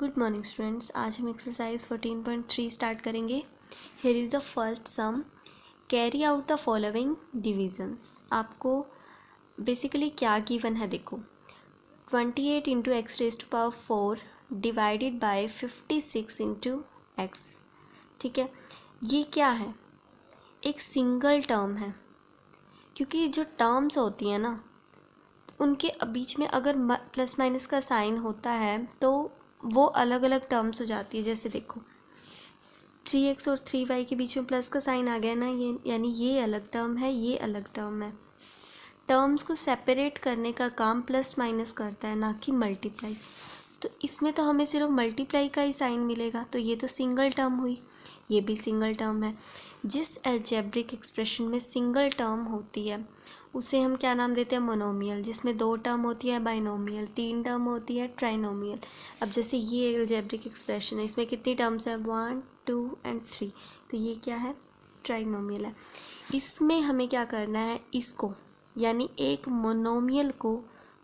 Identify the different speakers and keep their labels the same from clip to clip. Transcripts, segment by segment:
Speaker 1: Good morning students. आज हम exercise 14.3 start करेंगे। Here is the first sum, carry out the following divisions. आपको basically क्या given है, देखो 28 into x raise to power 4 divided by 56 into x. ठीक है, ये क्या है? एक सिंगल टर्म है, क्योंकि जो टर्म्स होती हैं ना उनके बीच में अगर प्लस माइनस का साइन होता है तो वो अलग अलग टर्म्स हो जाती है। जैसे देखो 3x और 3y के बीच में प्लस का साइन आ गया ना, ये यानी ये अलग टर्म है, ये अलग टर्म है। टर्म्स को सेपरेट करने का काम प्लस माइनस करता है, ना कि मल्टीप्लाई। तो इसमें तो हमें सिर्फ मल्टीप्लाई का ही साइन मिलेगा, तो ये तो सिंगल टर्म हुई, ये भी सिंगल टर्म है। जिस अलजेब्रिक एक्सप्रेशन में सिंगल टर्म होती है उसे हम क्या नाम देते हैं? मोनोमियल। जिसमें 2 टर्म होती है बाइनोमियल, 3 टर्म होती है ट्राइनोमियल। अब जैसे ये अलजेब्रिक एक्सप्रेशन है, इसमें कितनी टर्म्स है? 1 2 एंड 3, तो ये क्या है? ट्राइनोमियल है। इसमें हमें क्या करना है? इसको यानी एक मोनोमियल को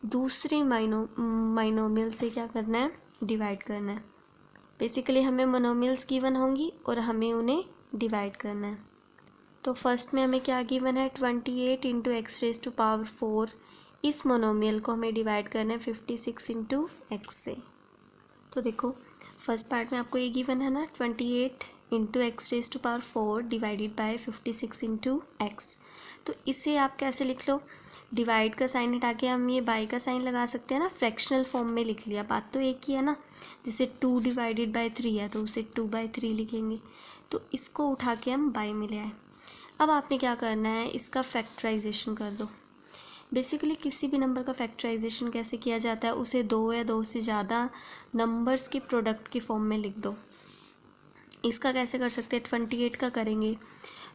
Speaker 1: दूसरे माइनोमियल से क्या करना है? डिवाइड करना है। बेसिकली हमें मोनोमियल्स गिवन होंगी और हमें उन्हें डिवाइड करना है। तो फर्स्ट में हमें क्या गिवन है? 28 into x raise to power 4। इस मोनोमियल को हमें डिवाइड करना है 56 इंटू एक्स से। तो देखो फर्स्ट पार्ट में आपको ये गिवन है ना, 28 into x raise to power 4 divided by 56 into x. तो इसे आप कैसे लिख लो? डिवाइड का साइन हटा के हम ये बाय का साइन लगा सकते हैं ना, फ्रैक्शनल फॉर्म में लिख लिया। बात तो एक ही है ना। जैसे 2 डिवाइडेड बाय 3 है तो उसे 2/3 लिखेंगे। तो इसको उठा के हम बाय में ले आए। अब आपने क्या करना है? इसका फैक्टराइजेशन कर दो। बेसिकली किसी भी नंबर का फैक्टराइजेशन कैसे किया जाता है? उसे 2 या 2 से ज़्यादा नंबर्स के प्रोडक्ट की फॉर्म में लिख दो। इसका कैसे कर सकते हैं? 28 का करेंगे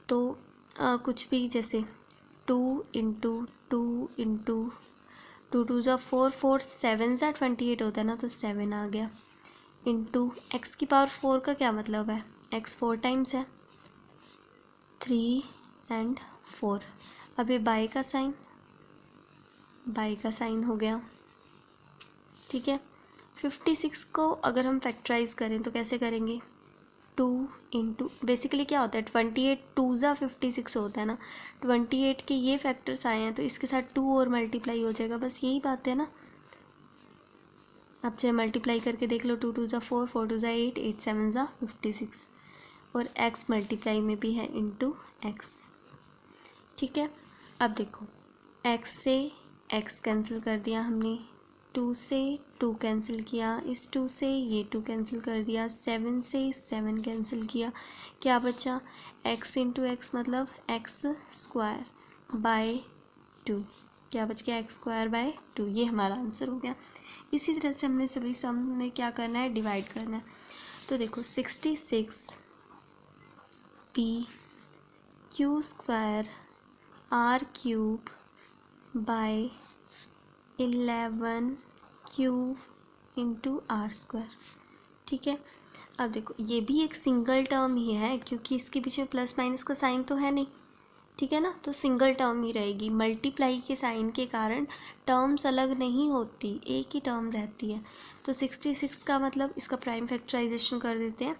Speaker 1: तो कुछ भी, जैसे 2 इंटू 2 इंटू 2 2 ज़ा 4 4 7 ज़ा 28 होता है ना, तो 7 आ गया। इंटू एक्स की पावर 4 का क्या मतलब है? एक्स 4 टाइम्स है, 3 एंड 4। अब ये बाय का साइन हो गया। ठीक है, 56 को अगर हम फैक्टराइज करें तो कैसे करेंगे? 2 इंटू, बेसिकली क्या होता है? 28 2 ज़ा 56 होता है ना। 28 के ये फैक्टर्स आए हैं तो इसके साथ 2 और मल्टीप्लाई हो जाएगा, बस यही बात है ना। आप चाहे मल्टीप्लाई करके देख लो, 2 2 ज़ा 4 4 2 ज़ा 8 8 7 ज़ा 56। और x मल्टीप्लाई में भी है इंटू एक्स। ठीक है, अब देखो x से x कैंसिल कर दिया हमने, 2 से 2 कैंसिल किया, इस 2 से ये 2 कैंसिल कर दिया, 7 से 7 कैंसिल किया, क्या बचा? x इंटू एक्स मतलब एक्स स्क्वायर बाय 2। क्या बच गया? X square by 2। ये हमारा आंसर हो गया। इसी तरह से हमने सभी सम में क्या करना है? डिवाइड करना है। तो देखो 66 p q square r cube by 11 q into r square. ठीक है, अब देखो ये भी एक सिंगल टर्म ही है, क्योंकि इसके पीछे प्लस माइनस का साइन तो है नहीं। ठीक है ना, तो सिंगल टर्म ही रहेगी। मल्टीप्लाई के साइन के कारण टर्म्स अलग नहीं होती, एक ही टर्म रहती है। तो 66 का मतलब इसका प्राइम फैक्टराइजेशन कर देते हैं।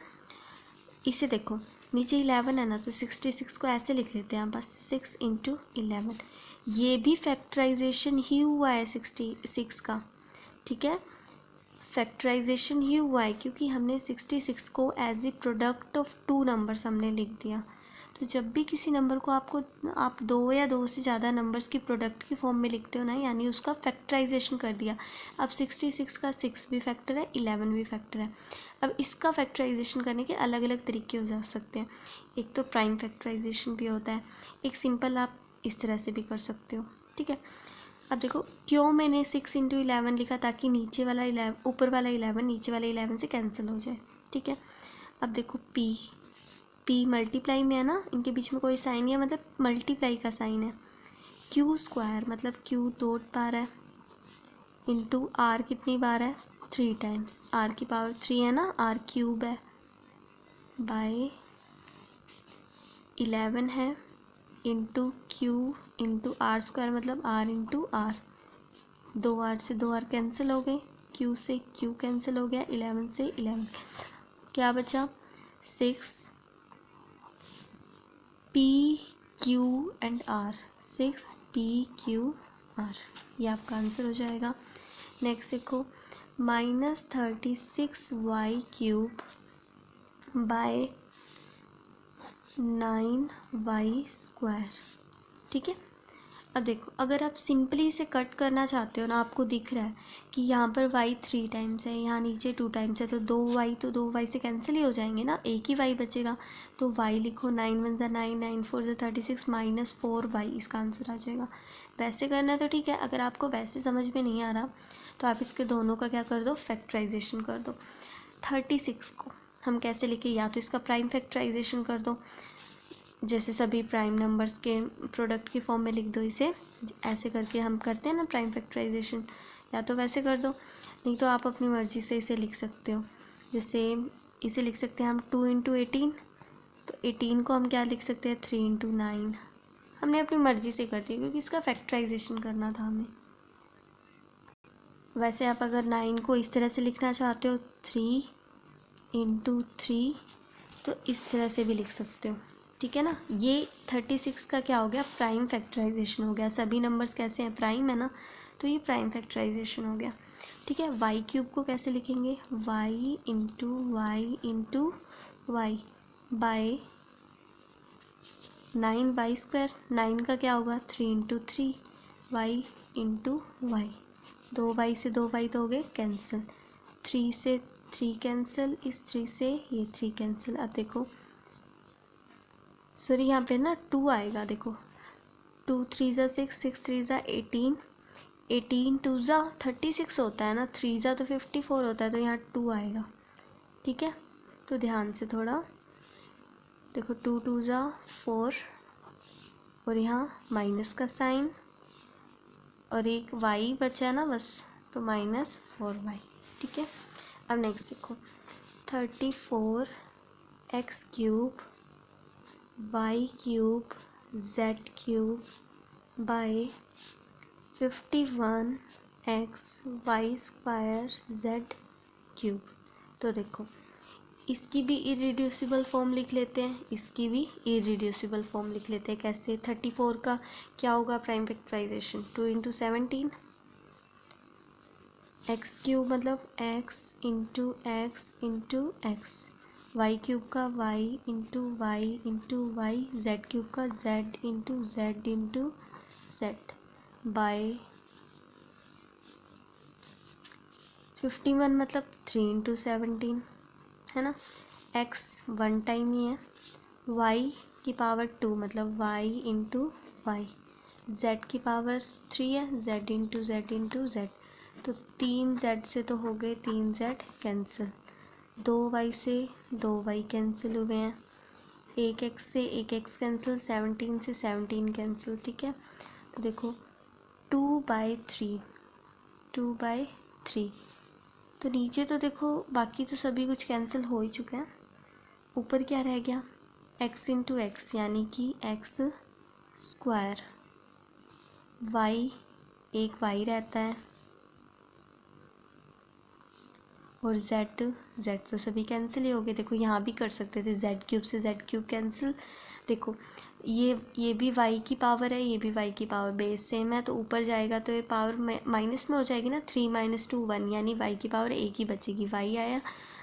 Speaker 1: इसे देखो नीचे 11 है ना, तो 66 को ऐसे लिख लेते हैं बस, 6 इंटू 11। ये भी फैक्टराइजेशन ही हुआ है 66 का। ठीक है, फैक्टराइजेशन ही हुआ है क्योंकि हमने 66 को as a product of 2 numbers हमने लिख दिया। तो जब भी किसी नंबर को आप 2 या 2 से ज़्यादा नंबर्स की प्रोडक्ट की फॉर्म में लिखते हो ना, यानी उसका फैक्टराइजेशन कर दिया। अब 66 का 6 भी फैक्टर है, 11 भी फैक्टर है। अब इसका फैक्टराइजेशन करने के अलग अलग तरीके हो जा सकते हैं। एक तो प्राइम फैक्टराइजेशन भी होता है, एक सिंपल आप इस तरह से भी कर सकते हो। ठीक है, अब देखो क्यों मैंने 6 इंटू 11 लिखा? ताकि नीचे वाला 11, ऊपर वाला 11 नीचे वाले 11 से कैंसिल हो जाए। ठीक है, अब देखो p मल्टीप्लाई में है ना, इनके बीच में कोई साइन नहीं है, मतलब मल्टीप्लाई का साइन है। क्यू स्क्वायर मतलब क्यू 2 बार है, इंटू आर कितनी बार है? 3 टाइम्स। आर की पावर 3 है ना, आर क्यूब है, बाय 11 है, into q into r square मतलब आर इंटू आर। 2 आर से 2 आर कैंसिल हो गए, क्यू से क्यू कैंसिल हो गया, 11 से 11 क्या बचा 6 p q and r, 6 p q r, ये आपका आंसर हो जाएगा। नेक्स्ट देखो -36y³ बाय 9y²। ठीक है, अब देखो अगर आप सिंपली इसे कट करना चाहते हो ना, आपको दिख रहा है कि यहाँ पर y 3 टाइम्स है, यहाँ नीचे 2 टाइम्स है, तो 2y तो 2y से कैंसिल ही हो जाएंगे ना, एक ही y बचेगा। तो y लिखो 9 1 ज़ा 9, 9 4 ज़ा 36 -4y, इसका आंसर आ जाएगा। वैसे करना है तो ठीक है, अगर आपको वैसे समझ में नहीं आ रहा तो आप इसके दोनों का क्या कर दो, फैक्टराइजेशन कर दो। 36 को हम कैसे लिखे, या तो इसका प्राइम फैक्टराइजेशन कर दो, जैसे सभी प्राइम नंबर्स के प्रोडक्ट की फॉर्म में लिख दो इसे, ऐसे करके हम करते हैं ना प्राइम फैक्टराइजेशन, या तो वैसे कर दो, नहीं तो आप अपनी मर्ज़ी से इसे लिख सकते हो। जैसे इसे लिख सकते हैं हम 2 × 18, तो 18 को हम क्या लिख सकते हैं 3 × 9, हमने अपनी मर्ज़ी से कर दिया क्योंकि इसका फैक्टराइजेशन करना था हमें। वैसे आप अगर 9 को इस तरह से लिखना चाहते हो 3 × 3, तो इस तरह से भी लिख सकते हो। ठीक है ना, ये 36 का क्या हो गया, प्राइम फैक्टराइजेशन हो गया। सभी नंबर्स कैसे हैं, प्राइम है ना, तो ये प्राइम फैक्टराइजेशन हो गया। ठीक है, y³ को कैसे लिखेंगे, y × y बाय 9y²। 9 का क्या होगा 3 × 3 y × y, 2y से 2y तो हो गए कैंसिल, 3 से 3 कैंसिल, इस 3 से ये 3 कैंसिल। अब देखो सॉरी यहाँ पे ना 2 आएगा, देखो 2 3 ज़ा 6, 6 3 ज़ा 18, 18 2 ज़ा 36 होता है ना, 3 ज़ा तो 54 होता है, तो यहाँ 2 आएगा। ठीक है, तो ध्यान से थोड़ा देखो, 2 2 ज़ा 4 और यहाँ माइनस का साइन और एक y बचा है ना बस, तो -4y। ठीक है, अब नेक्स्ट देखो 34x³ y³ z³ bye 51x² z³। तो देखो इसकी भी इरिड्यूसिबल फॉर्म लिख लेते हैं, इसकी भी इरिड्यूसिबल फॉर्म लिख लेते हैं। कैसे, 34 का क्या होगा प्राइम फैक्टराइजेशन, 2 × 17, x³ मतलब x × x × x, y³ का y × y × y, z³ का z × z × z बाय 51 मतलब 3 × 17 है ना, x 1 टाइम ही है, y की पावर 2 मतलब y × y, z की पावर 3 है, z × z × z, तो 3 z से तो हो गए 3 z कैंसिल, 2y से 2y कैंसिल हुए हैं, 1 x से 1 x कैंसिल, 17 से 17 कैंसिल। ठीक है, तो देखो 2/3, 2/3, तो नीचे तो देखो बाकी तो सभी कुछ कैंसिल हो ही चुके हैं, ऊपर क्या रह गया x × x यानी कि x², y एक y रहता है, और z तो सभी कैंसिल ही हो गए। देखो यहाँ भी कर सकते थे, z³ से z³ कैंसिल, देखो ये भी y की पावर है, ये भी y की पावर, बेस सेम है, तो ऊपर जाएगा तो ये पावर माइनस में हो जाएगी ना, 3 - 2 1, यानी y की पावर एक ही बचेगी, y आया।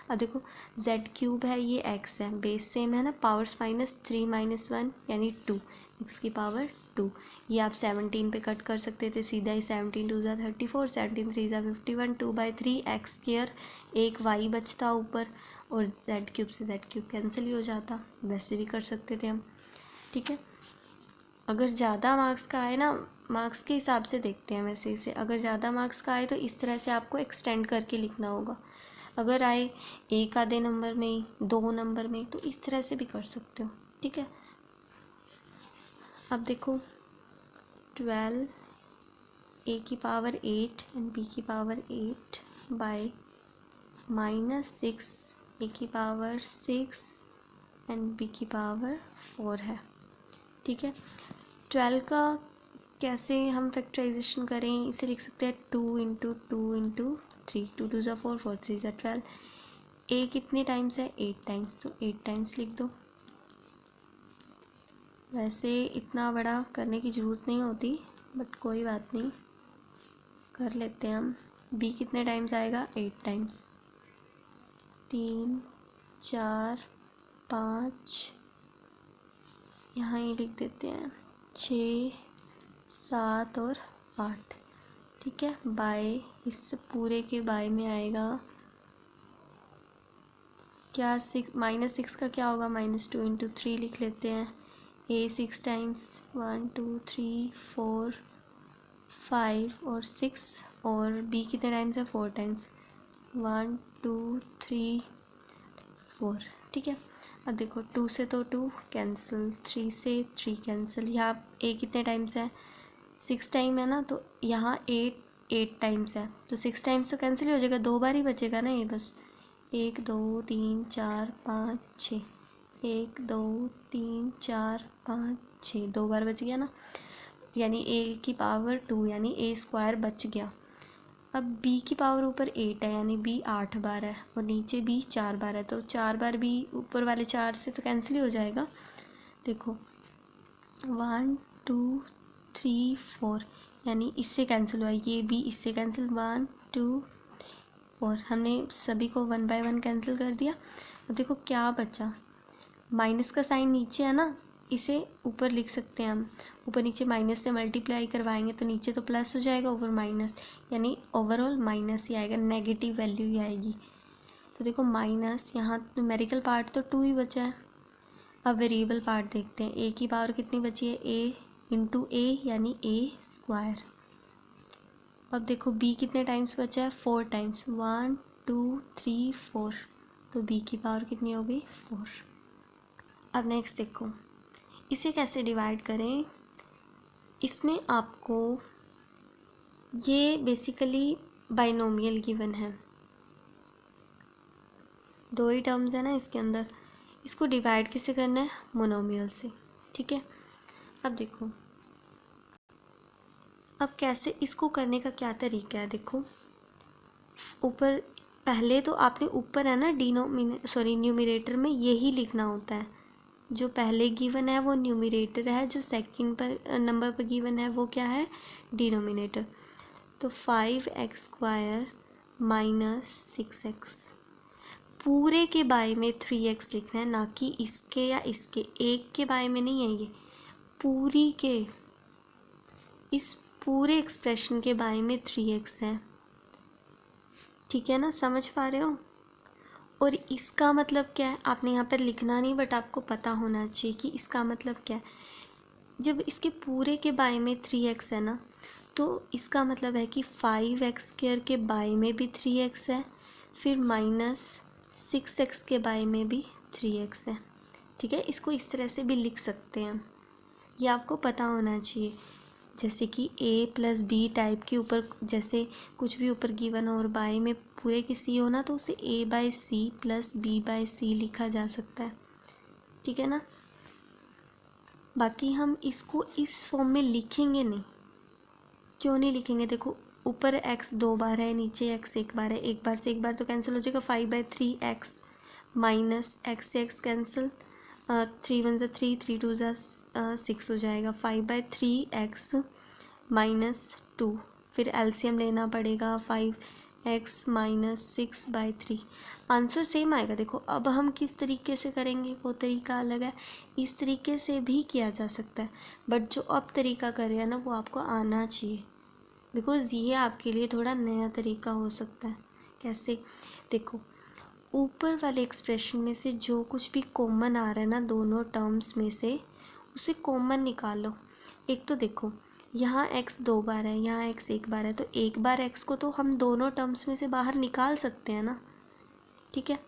Speaker 1: अब देखो z³ है, ये x है, बेस सेम है ना, पावर्स -3 - 1 यानी 2, x की पावर 2, ये आप 17 पे कट कर सकते थे सीधा ही, 17 2 ज़ा 34, 17 3 ज़ा 51, 2/3 x², एक y बचता ऊपर, और z³ से z³ कैंसिल ही हो जाता, वैसे भी कर सकते थे हम। ठीक है, अगर ज़्यादा मार्क्स का आए ना, मार्क्स के हिसाब से देखते हैं वैसे इसे, अगर ज़्यादा मार्क्स का आए तो इस तरह से आपको एक्सटेंड करके लिखना होगा, अगर आए एक आधे नंबर में, 2 नंबर में, तो इस तरह से भी कर सकते हो। ठीक है, अब देखो 12 a की पावर 8 एंड b की पावर 8 बाय -6 a की पावर 6 एंड b की पावर 4 है। ठीक है, 12 का कैसे हम फैक्टराइजेशन करें, इसे लिख सकते हैं 2 × 2 × 3, 2 2 ज़ा 4, 4 3 ज़ा 12। ए कितने टाइम्स है? 8 टाइम्स, तो 8 टाइम्स लिख दो। वैसे इतना बड़ा करने की ज़रूरत नहीं होती, बट कोई बात नहीं, कर लेते हैं हम। बी कितने टाइम्स आएगा? 8 टाइम्स। 3 4 5, यहाँ ये लिख देते हैं 6 7 और 8। ठीक है, बाय, इस पूरे के बाय में आएगा क्या? 6 -6 का क्या होगा? -2 इंटू 3 लिख लेते हैं। ए 6 टाइम्स, 1 2 3 4 5 और 6, और बी कितने टाइम्स है? 4 टाइम्स, 1 2 3 4। ठीक है, अब देखो 2 से तो 2 कैंसिल, 3 से 3 कैंसिल। यहाँ ए कितने टाइम्स है? 6 टाइम है ना, तो यहाँ 8 टाइम्स है, तो 6 टाइम्स तो कैंसिल ही हो जाएगा, 2 बार ही बचेगा ना ये बस। 1 2 3 4 5 6, 1 2 3 4 5 6, 2 बार बच गया ना, यानी ए की पावर 2 यानी ए स्क्वायर बच गया। अब बी की पावर ऊपर 8 है, यानी बी 8 बार है, और नीचे बी 4 बार है, तो 4 बार बी ऊपर वाले 4 से तो कैंसिल ही हो जाएगा। देखो 1 2 3 4, यानी इससे कैंसिल हुआ, ये बी इससे कैंसिल, 1 2 4, हमने सभी को 1 बाय 1 कैंसिल कर दिया। अब देखो क्या बचा, माइनस का साइन नीचे है ना, इसे ऊपर लिख सकते हैं हम, ऊपर नीचे माइनस से मल्टीप्लाई करवाएंगे तो नीचे तो प्लस हो जाएगा, ऊपर माइनस, यानी ओवरऑल माइनस ही आएगा, नेगेटिव वैल्यू ही आएगी। तो देखो माइनस, यहाँ न्यूमेरिकल पार्ट तो 2 ही बचा है। अब वेरिएबल पार्ट देखते हैं, ए की पावर कितनी बची है? ए इंटू ए, यानी ए स्क्वायर। अब देखो बी कितने टाइम्स बचा है? 4 टाइम्स, 1 2 3 4, तो बी की पावर कितनी हो गई? 4। अब नेक्स्ट देखो, इसे कैसे डिवाइड करें। इसमें आपको ये बेसिकली बाइनोमियल गिवन है, 2 ही टर्म्स है ना इसके अंदर, इसको डिवाइड कैसे करना है? मोनोमियल से। ठीक है, अब देखो, अब कैसे इसको करने का क्या तरीका है। देखो ऊपर पहले तो आपने ऊपर है ना न्यूमरेटर में यही लिखना होता है, जो पहले गिवन है वो न्यूमरेटर है, जो सेकंड पर नंबर पर गिवन है वो क्या है? डिनोमिनेटर। तो 5x² - 6x, पूरे के बाय में 3x लिखना है, ना कि इसके या इसके, एक के बाय में नहीं है, ये पूरी के, इस पूरे एक्सप्रेशन के बाय में 3x है। ठीक है ना, समझ पा रहे हो। और इसका मतलब क्या है, आपने यहाँ पर लिखना नहीं, बट आपको पता होना चाहिए कि इसका मतलब क्या है। जब इसके पूरे के बाय में 3x है ना, तो इसका मतलब है कि 5x² के बाय में भी 3x है, फिर -6x के बाय में भी 3x है। ठीक है, इसको इस तरह से भी लिख सकते हैं, ये आपको पता होना चाहिए। जैसे कि a + b टाइप के ऊपर जैसे कुछ भी ऊपर गिवन हो और बाय में पूरे की c हो ना, तो उसे a/c + b/c लिखा जा सकता है। ठीक है ना, बाकी हम इसको इस फॉर्म में लिखेंगे नहीं। क्यों नहीं लिखेंगे? देखो ऊपर x 2 बार है, नीचे x 1 बार है, एक बार से एक बार तो कैंसिल हो जाएगा, 5/3x माइनस x से x कैंसिल, 3 1 = 3, 3 2 = 6 हो जाएगा, 5/3x - 2, फिर एलसीएम लेना पड़ेगा, 5x - 6/3, आंसर सेम आएगा। देखो अब हम किस तरीके से करेंगे वो तरीका अलग है, इस तरीके से भी किया जा सकता है, बट जो अब तरीका कर रहे हैं ना वो आपको आना चाहिए, बिकॉज़ ये आपके लिए थोड़ा नया तरीका हो सकता है। कैसे? देखो ऊपर वाले एक्सप्रेशन में से जो कुछ भी कॉमन आ रहा है ना दोनों टर्म्स में से, उसे कॉमन निकालो। एक तो देखो यहाँ x 2 बार है, यहाँ x 1 बार है, तो एक बार x को तो हम दोनों टर्म्स में से बाहर निकाल सकते हैं ना। ठीक है,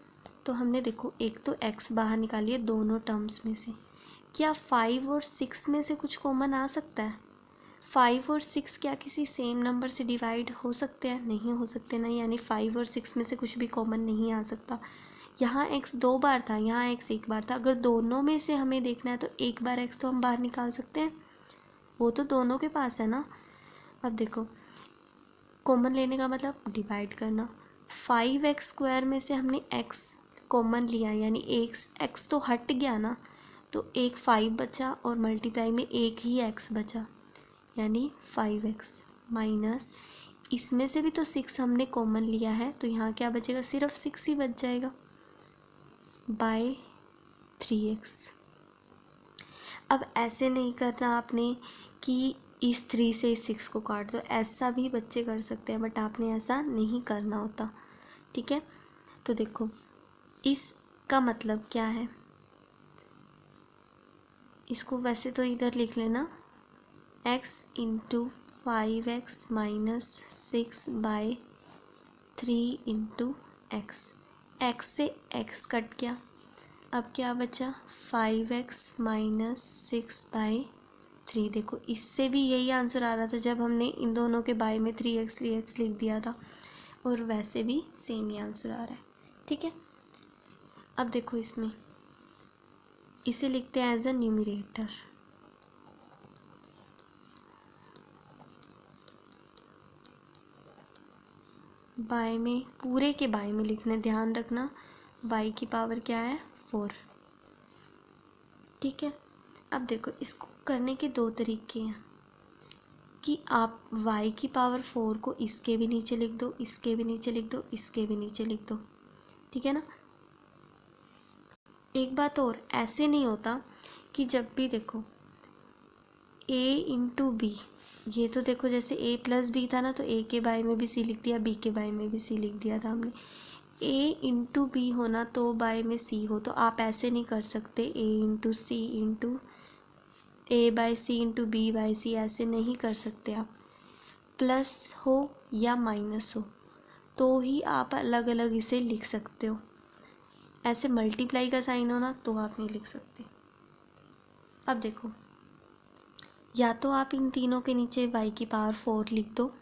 Speaker 1: तो हमने देखो एक तो x बाहर निकालिए दोनों टर्म्स में से। क्या 5 और 6 में से कुछ कॉमन आ सकता है? 5 और 6 क्या किसी सेम नंबर से डिवाइड हो सकते हैं? नहीं हो सकते ना, यानी 5 और 6 में से कुछ भी कॉमन नहीं आ सकता। यहाँ x 2 बार था, यहाँ x 1 बार था, अगर दोनों में से हमें देखना है तो एक बार x तो हम बाहर निकाल सकते हैं, वो तो दोनों के पास है ना। अब देखो कॉमन लेने का मतलब डिवाइड करना। 5x² में से हमने x कॉमन लिया, यानी x तो हट गया ना, तो एक 5 बचा और मल्टीप्लाई में एक ही x बचा, यानी 5x माइनस इसमें से भी तो 6 हमने कॉमन लिया है, तो यहाँ क्या बचेगा, सिर्फ 6 ही बच जाएगा, बाय 3x। अब ऐसे नहीं करना आपने कि इस 3 से इस 6 को काट दो, ऐसा भी बच्चे कर सकते हैं, बट आपने ऐसा नहीं करना होता, ठीक है। तो देखो इसका मतलब क्या है, इसको वैसे तो इधर लिख लेना, x into 5x minus 6/3 into x. X से x कट गया, अब क्या बचा 5x माइनस 6/3। देखो इससे भी यही आंसर आ रहा था जब हमने इन दोनों के बाय में 3x लिख दिया था, और वैसे भी सेम ही आंसर आ रहा है, ठीक है। अब देखो इसमें इसे लिखते हैं एज अ न्यूमरेटर, बाय में पूरे के बाय में लिखना, ध्यान रखना बाय की पावर क्या है 4, ठीक है। अब देखो इसको करने के दो तरीके हैं कि आप y की पावर 4 को इसके भी नीचे लिख दो, इसके भी नीचे लिख दो, इसके भी नीचे लिख दो, ठीक है ना। एक बात और, ऐसे नहीं होता कि जब भी देखो a इंटू बी, ये तो देखो जैसे a प्लस बी था ना, तो a के बाय में भी c लिख दिया, b के बाय में भी c लिख दिया था हमने। a इंटू बी होना तो बाय में c हो, तो आप ऐसे नहीं कर सकते a into c into a by c into b by c, ऐसे नहीं कर सकते आप। प्लस हो या माइनस हो तो ही आप अलग अलग इसे लिख सकते हो, ऐसे मल्टीप्लाई का साइन हो ना तो आप नहीं लिख सकते। अब देखो या तो आप इन तीनों के नीचे y की पावर 4 लिख दो,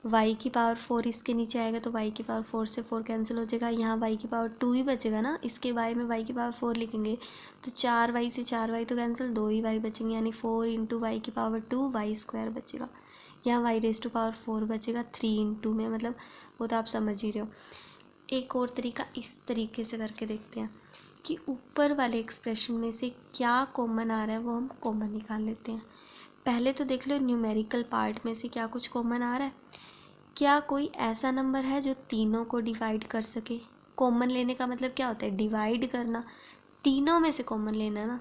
Speaker 1: y की पावर 4 इसके नीचे आएगा तो y की पावर 4 से 4 कैंसिल हो जाएगा, यहाँ y की पावर 2 ही बचेगा ना, इसके y में y की पावर 4 लिखेंगे तो 4y से 4y तो कैंसिल, 2 ही y बचेंगे, यानी 4 इंटू वाई की पावर 2 y² बचेगा, यहाँ y रेज़ टू पावर 4 बचेगा 3 इंटू में, मतलब वो तो आप समझ ही रहे हो। एक और तरीका इस तरीके से करके देखते हैं कि ऊपर वाले एक्सप्रेशन में से क्या कॉमन आ रहा है वो हम कॉमन निकाल लेते हैं। पहले तो देख लो न्यूमेरिकल पार्ट में से क्या कुछ कॉमन आ रहा है, क्या कोई ऐसा नंबर है जो तीनों को डिवाइड कर सके। कॉमन लेने का मतलब क्या होता है, डिवाइड करना, तीनों में से कॉमन लेना ना।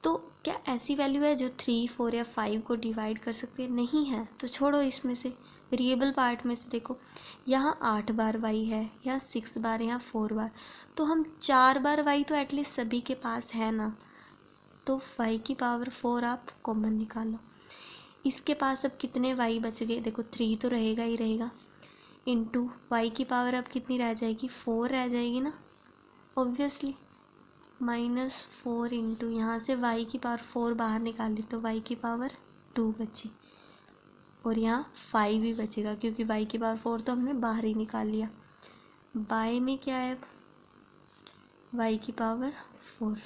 Speaker 1: तो क्या ऐसी वैल्यू है जो 3, 4 या 5 को डिवाइड कर सकती है, नहीं है, तो छोड़ो इसमें से। वेरिएबल पार्ट में से देखो यहाँ 8 बार y है, यहाँ 6 बार, यहाँ 4 बार, तो हम 4 बार y तो एटलीस्ट सभी के पास है ना, तो y की पावर 4 आप कॉमन निकालो। इसके पास अब कितने y बच गए, देखो 3 तो रहेगा ही रहेगा, इंटू y की पावर अब कितनी रह जाएगी, 4 रह जाएगी ना ऑब्वियसली, -4 इंटू यहाँ से y की पावर 4 बाहर निकाल ली तो y की पावर 2 बची, और यहाँ 5 ही बचेगा क्योंकि y की पावर 4 तो हमने बाहर ही निकाल लिया। बाय में क्या है, y की पावर 4,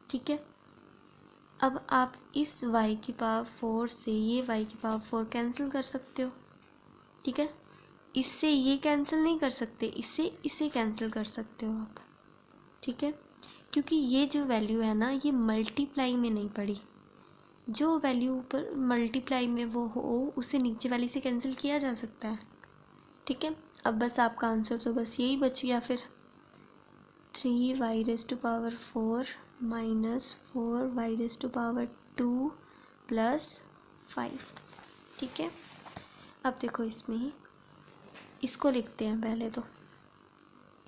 Speaker 1: ठीक है। अब आप इस y की पावर 4 से ये y की पावर 4 कैंसिल कर सकते हो, ठीक है। इससे ये कैंसिल नहीं कर सकते, इससे इसे कैंसिल कर सकते हो आप, ठीक है, क्योंकि ये जो वैल्यू है ना ये मल्टीप्लाई में नहीं पड़ी, जो वैल्यू ऊपर मल्टीप्लाई में वो हो उसे नीचे वाली से कैंसिल किया जा सकता है, ठीक है। अब बस आपका आंसर तो बस यही बच गया फिर, 3y⁴ माइनस 4y⁴ 2 प्लस 5, ठीक है। अब देखो इसमें ही इसको लिखते हैं पहले तो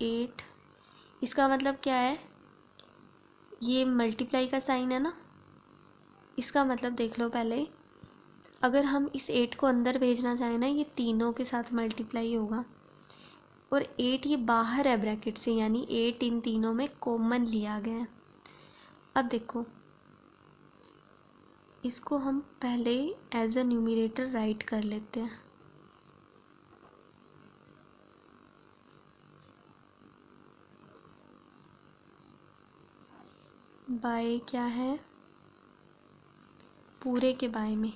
Speaker 1: 8, इसका मतलब क्या है, ये मल्टीप्लाई का साइन है ना, इसका मतलब देख लो पहले, अगर हम इस 8 को अंदर भेजना चाहें ना, ये तीनों के साथ मल्टीप्लाई होगा, और 8 ये बाहर है ब्रैकेट से, यानी 8 इन तीनों में कॉमन लिया गया है। अब देखो इसको हम पहले एज अ न्यूमरेटर राइट कर लेते हैं, बाय क्या है, पूरे के बाय में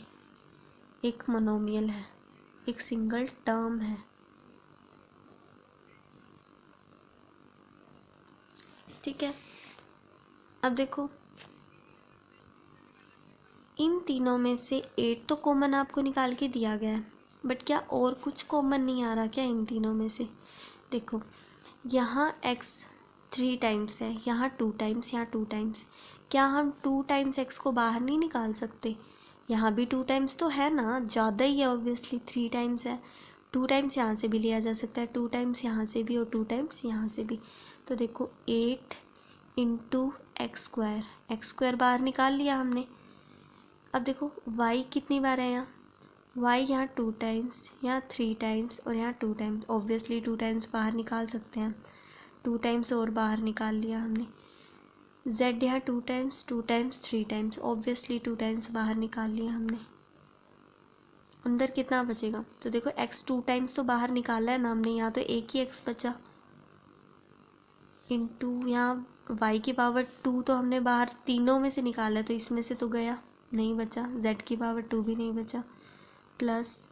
Speaker 1: एक मोनोमियल है, एक सिंगल टर्म है। ठीक है, अब देखो इन तीनों में से 8 तो कॉमन आपको निकाल के दिया गया है, बट क्या और कुछ कॉमन नहीं आ रहा क्या इन तीनों में से? देखो यहाँ x 3 टाइम्स है, यहाँ 2 टाइम्स, यहाँ 2 टाइम्स। क्या हम 2 टाइम्स x को बाहर नहीं निकाल सकते? यहाँ भी 2 टाइम्स तो है ना, ज़्यादा ही है ऑब्वियसली, 3 टाइम्स है। 2 टाइम्स यहाँ से भी लिया जा सकता है, 2 टाइम्स यहाँ से भी और 2 टाइम्स यहाँ से भी। तो देखो 8 इंटू एक्स स्क्वायर बाहर निकाल लिया हमने। अब देखो y कितनी बार है यहाँ, y यहाँ 2 टाइम्स, यहाँ 3 टाइम्स और यहाँ 2 टाइम्स। ऑब्वियसली 2 टाइम्स बाहर निकाल सकते हैं, 2 टाइम्स और बाहर निकाल लिया हमने। z यहाँ 2 टाइम्स, 3 टाइम्स, ऑब्वियसली 2 टाइम्स बाहर निकाल लिया हमने। अंदर कितना बचेगा? तो देखो x 2 टाइम्स तो बाहर निकाला है ना हमने, यहाँ तो एक ही x बचा, इंटू यहाँ y की पावर 2 तो हमने बाहर तीनों में से निकाला है, तो इसमें से तो गया नहीं बचा, z की पावर 2 भी नहीं बचा, प्लस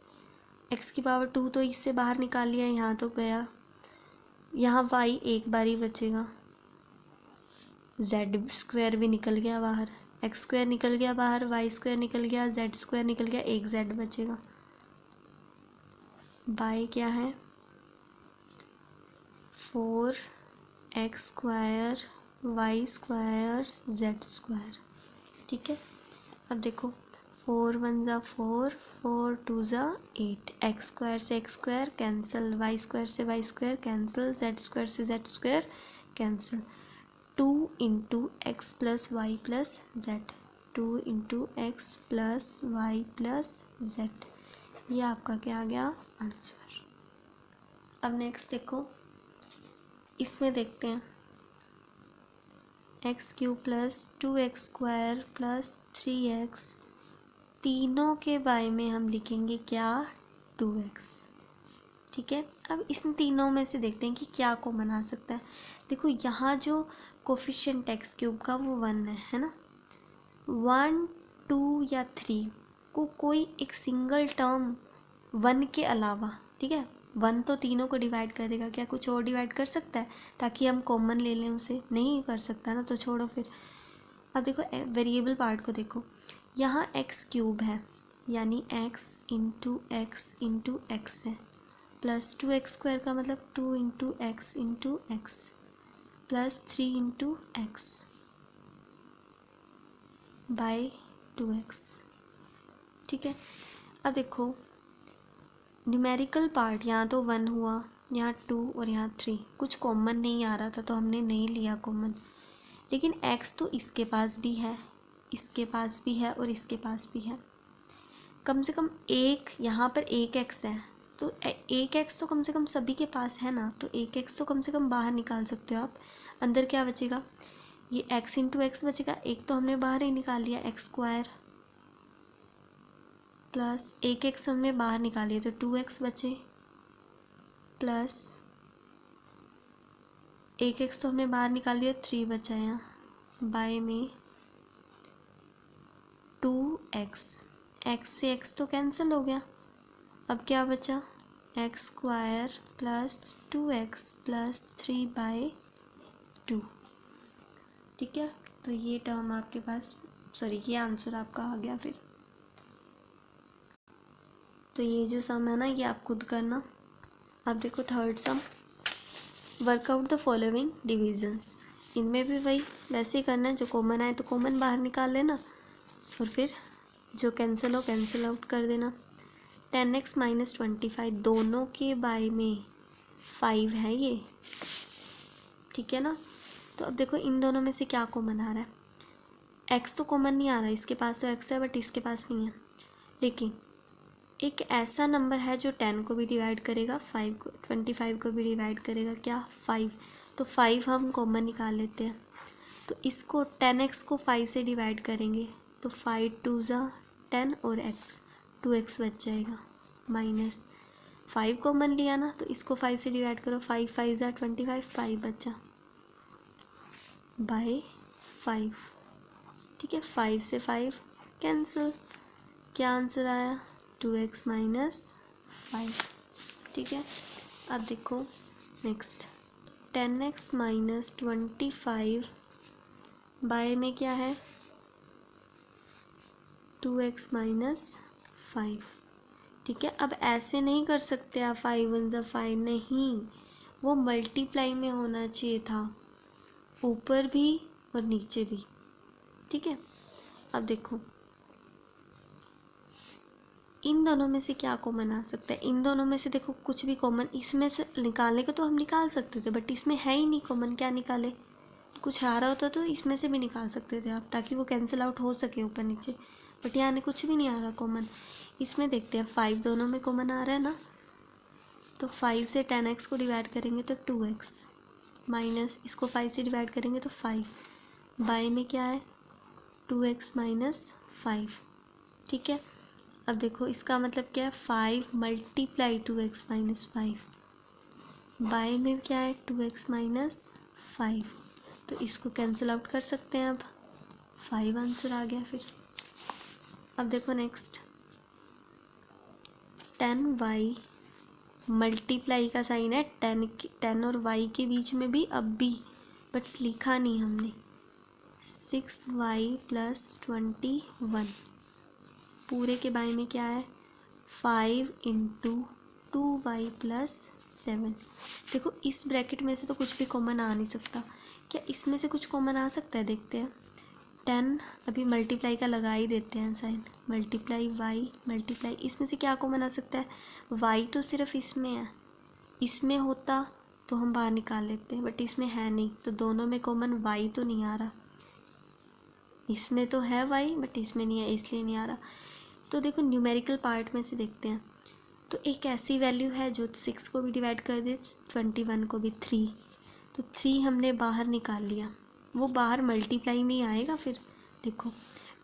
Speaker 1: x की पावर 2 तो इससे बाहर निकाल लिया, यहाँ तो गया, यहाँ y एक बार ही बचेगा, z स्क्वायर भी निकल गया बाहर, x स्क्वायर निकल गया बाहर, y स्क्वायर निकल गया, z स्क्वायर निकल गया, एक z बचेगा। y क्या है 4x square y square z square. ठीक है, अब देखो 4 1 ज़ा 4, 4 2 ज़ा 8, एक्स स्क्वायर से x square cancel, y square से y square cancel, z square से z square cancel. 2 into x plus y plus z, 2 into x plus y plus z, ये आपका क्या आ गया आंसर। अब नेक्स्ट देखो, इसमें देखते हैं x cube plus 2x square plus 3x, तीनों के बाय में हम लिखेंगे क्या 2x। ठीक है, अब इन तीनों में से देखते हैं कि क्या कॉमन आ सकता है। देखो यहाँ जो कोफिशिएंट एक्स क्यूब का वो 1 है ना, 1 2 या 3 को कोई एक सिंगल टर्म 1 के अलावा, ठीक है 1 तो तीनों को डिवाइड कर देगा, क्या कुछ और डिवाइड कर सकता है ताकि हम कॉमन ले लें उसे? नहीं कर सकता ना, तो छोड़ो फिर। अब देखो वेरिएबल पार्ट को देखो, यहाँ एक्स क्यूब है यानी एक्स इंटू एक्स है, प्लस 2x स्क्वायर का मतलब 2 into x plus 3 into x by 2x। ठीक है, अब देखो न्यूमेरिकल पार्ट, यहाँ तो 1 हुआ, यहाँ 2 और यहाँ 3, कुछ कॉमन नहीं आ रहा था तो हमने नहीं लिया कॉमन। लेकिन x तो इसके पास भी है, इसके पास भी है और इसके पास भी है, कम से कम एक यहाँ पर एक x है, तो एक x तो कम से कम सभी के पास है ना, तो एक x तो कम से कम बाहर निकाल सकते हो आप। अंदर क्या बचेगा? ये x इंटू एक्स बचेगा, एक तो हमने बाहर ही निकाल लिया एक्स स्क्वायर, प्लस एक एक्स हमने बाहर निकाली तो 2x बचे, प्लस एक एक्स तो हमने बाहर निकाल लिया 3 बचा यहाँ, बाय में 2x, x से x तो कैंसिल हो गया, अब क्या बचा x square plus 2x plus 3/2। ठीक है, तो ये टर्म आपके पास, सॉरी ये आंसर आपका आ गया फिर। तो ये जो सम है ना ये आप खुद करना। अब देखो third some, workout the following divisions, इनमें भी वही वैसे ही करना है, जो कॉमन आए तो कॉमन बाहर निकाल लेना और फिर जो कैंसिल हो कैंसिल आउट कर देना। 10x माइनस 25, दोनों के बाय में 5 है ये, ठीक है ना। तो अब देखो इन दोनों में से क्या कॉमन आ रहा है, x तो कॉमन नहीं आ रहा है, इसके पास तो x है बट इसके पास नहीं है, लेकिन एक ऐसा नंबर है जो 10 को भी डिवाइड करेगा, 5 को 25 को भी डिवाइड करेगा, क्या 5, तो 5 हम कॉमन निकाल लेते हैं। तो इसको 10x को 5 से डिवाइड करेंगे तो 5 2 ज़ा 10 और x 2x बच जाएगा, माइनस 5 कॉमन लिया ना तो इसको 5 से डिवाइड करो, 5 5 ज़ा 25, 5 बचा बाय 5। ठीक है, 5 से 5 कैंसिल, क्या आंसर आया 2x माइनस 5। ठीक है, अब देखो नेक्स्ट 10x माइनस 25 बाय में क्या है 2x माइनस 5। ठीक है, अब ऐसे नहीं कर सकते आप 5 1 जा 5, नहीं, वो मल्टीप्लाई में होना चाहिए था, ऊपर भी और नीचे भी। ठीक है, अब देखो इन दोनों में से क्या कॉमन आ सकता है, इन दोनों में से देखो कुछ भी कॉमन इसमें से निकालने का तो हम निकाल सकते थे, बट इसमें है ही नहीं कॉमन, क्या निकाले, कुछ आ रहा होता तो इसमें से भी निकाल सकते थे आप, ताकि वो कैंसिल आउट हो सके ऊपर नीचे, बट यहाँ कुछ भी नहीं आ रहा कॉमन। इसमें देखते हैं 5 दोनों में कॉमन आ रहा है ना, तो 5 से 10x को डिवाइड करेंगे तो 2x माइनस इसको 5 से डिवाइड करेंगे तो 5 बाय में क्या है 2x माइनस 5। ठीक है, अब देखो इसका मतलब क्या है 5 मल्टीप्लाई 2x माइनस 5 बाय में क्या है 2x माइनस 5, तो इसको कैंसिल आउट कर सकते हैं। अब 5 आंसर आ गया। फिर अब देखो नेक्स्ट 10y मल्टीप्लाई का साइन है 10 और y के बीच में भी, अब भी, बट लिखा नहीं हमने, 6y प्लस 21 पूरे के बाय में क्या है 5 इंटू 2y प्लस 7। देखो इस ब्रैकेट में से तो कुछ भी कॉमन आ नहीं सकता, क्या इसमें से कुछ कॉमन आ सकता है, देखते हैं। 10 अभी मल्टीप्लाई का लगा ही देते हैं साइन, मल्टीप्लाई y मल्टीप्लाई, इसमें से क्या कॉमन आ सकता है, y तो सिर्फ इसमें है, इसमें होता तो हम बाहर निकाल लेते हैं, बट इसमें है नहीं, तो दोनों में कॉमन y तो नहीं आ रहा, इसमें तो है y बट इसमें नहीं है, इसलिए नहीं आ रहा। तो देखो न्यूमेरिकल पार्ट में से देखते हैं, तो एक ऐसी वैल्यू है जो 6 को भी डिवाइड कर दे, 21 को भी, 3, तो 3 हमने बाहर निकाल लिया, वो बाहर मल्टीप्लाई में ही आएगा। फिर देखो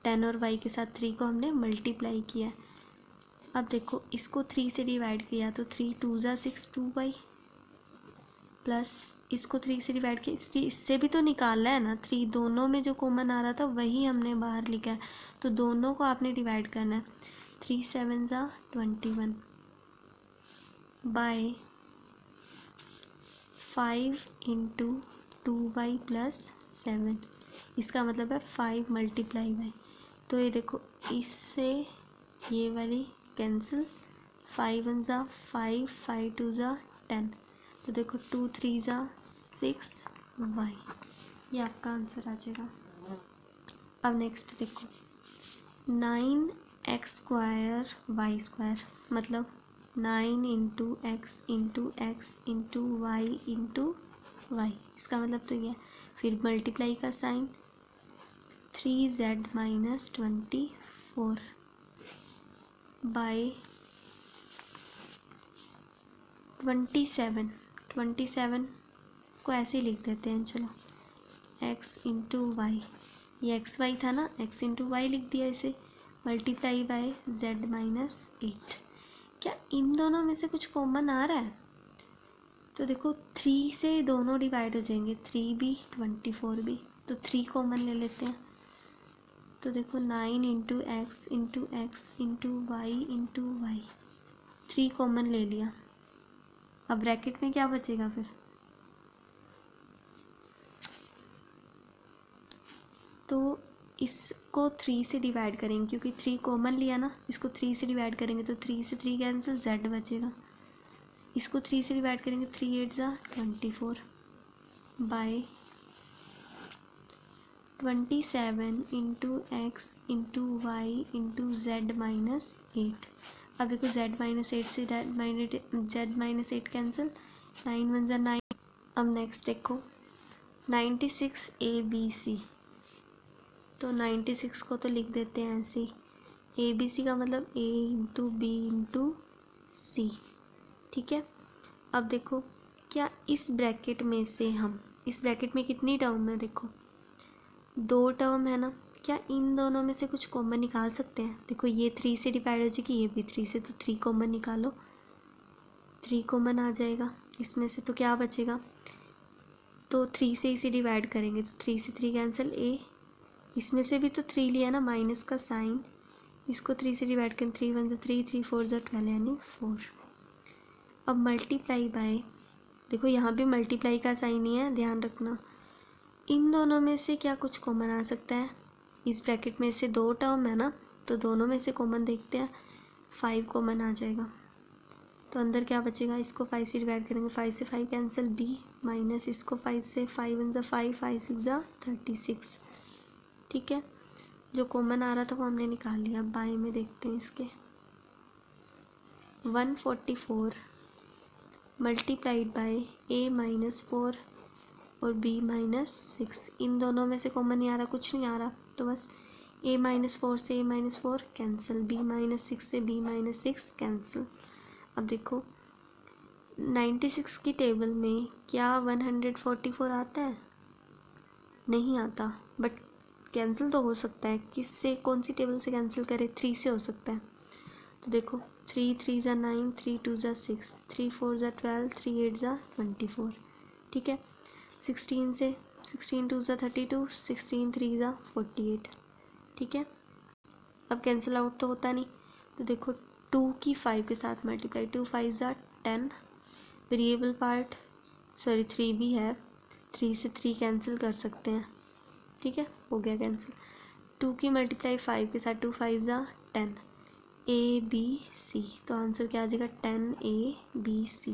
Speaker 1: 10 और y के साथ 3 को हमने मल्टीप्लाई किया, अब देखो इसको 3 से डिवाइड किया तो 3 2 जा 6 2y प्लस इसको 3 से डिवाइड किया, 3 इससे भी तो निकालना है ना, 3 दोनों में जो कॉमन आ रहा था वही हमने बाहर लिखा है, तो दोनों को आपने डिवाइड करना है, 3 7 जा 21 बाय 5 इंटू 2y प्लस 7, इसका मतलब है 5 मल्टीप्लाई बाई, तो ये देखो इससे ये वाली कैंसिल, 5 1 जा 5 5 2 जा 10, तो देखो 2 3 जा 6y, ये आपका आंसर आ जाएगा। अब नेक्स्ट देखो 9x स्क्वायर वाई स्क्वायर, मतलब 9 into x into x into y into y, इसका मतलब तो ये है। फिर मल्टीप्लाई का साइन 3z माइनस 24 बाई 27 को ऐसे ही लिख देते हैं, चलो x इंटू वाई, ये एक्स वाई था ना, x इंटू वाई लिख दिया इसे, मल्टीप्लाई बाय z माइनस 8। क्या इन दोनों में से कुछ कॉमन आ रहा है, तो देखो 3 से दोनों डिवाइड हो जाएंगे, 3 भी 24 भी, तो 3 कॉमन ले लेते हैं, तो देखो 9 into x into x into y into y, 3 common ले लिया, अब ब्रैकेट में क्या बचेगा फिर, तो इसको 3 से डिवाइड करेंगे, क्योंकि 3 कॉमन लिया ना, इसको 3 से डिवाइड करेंगे तो 3 से 3 कैंसिल, z बचेगा, इसको 3 से डिवाइड करेंगे, 3 8 जा 24 by 27 into x into y into z minus 8। अब देखो z माइनस 8 से z माइनस 8 कैंसिल, 9 1 जा 9। अब नेक्स्ट देखो 96 ABC, तो 96 को तो लिख देते हैं ऐसे, ABC का मतलब A इंटू बी इंटू सी। ठीक है, अब देखो क्या इस ब्रैकेट में से हम, इस ब्रैकेट में कितनी टर्म है, देखो 2 टर्म है ना, क्या इन दोनों में से कुछ कॉमन निकाल सकते हैं, देखो ये 3 से डिवाइड हो जाएगी, ये भी 3 से, तो 3 कॉमन निकालो, 3 कॉमन आ जाएगा, इसमें से तो क्या बचेगा, तो 3 से इसे डिवाइड करेंगे तो 3 से 3 कैंसिल, A इसमें से भी तो 3 लिया ना, माइनस का साइन, इसको 3 से डिवाइड करें, 3 1 जा 3 3 4 जा 12 यानी 4 अब मल्टीप्लाई बाय, देखो यहाँ भी मल्टीप्लाई का साइन ही है, ध्यान रखना। इन दोनों में से क्या कुछ कॉमन आ सकता है? इस ब्रैकेट में से 2 टर्म है ना, तो दोनों में से कॉमन देखते हैं। 5 कॉमन आ जाएगा, तो अंदर क्या बचेगा? इसको 5 से डिवाइड करेंगे, 5 से 5 कैंसिल, b माइनस इसको 5 से, 5 वन ज़ा 5, 5 सिक्स ज़ा 36। ठीक है, जो कॉमन आ रहा था वो हमने निकाल लिया। बाय में देखते हैं इसके, 144 मल्टीप्लाइड बाय a माइनस 4 और b माइनस 6। इन दोनों में से कॉमन नहीं आ रहा, कुछ नहीं आ रहा, तो बस a माइनस 4 से a minus 4 cancel, b minus 6 से b माइनस 6 कैंसिल। अब देखो 96 की टेबल में क्या 144 आता है? नहीं आता, बट कैंसिल तो हो सकता है। किससे, कौन सी टेबल से कैंसिल करें? 3 से हो सकता है। तो देखो 3 3 ज़ा 9, 3 2 ज़ा 6, 3 4 ज़ा 12, 3 8 ज़ा 24। ठीक है, 16 से, 16 2 ज़ा 32, 16 3 ज़ा 48। ठीक है, अब कैंसिल आउट तो होता नहीं, तो देखो 2 की 5 के साथ मल्टीप्लाई, 2 5 ज़ा 10। वेरिएबल पार्ट, सॉरी 3 भी है, 3 से 3 कैंसिल कर सकते हैं। ठीक है, हो गया कैंसिल। 2 की मल्टीप्लाई 5 के साथ, 2 5 ज़ा 10, a b c, तो आंसर क्या आ जाएगा? 10 a b c।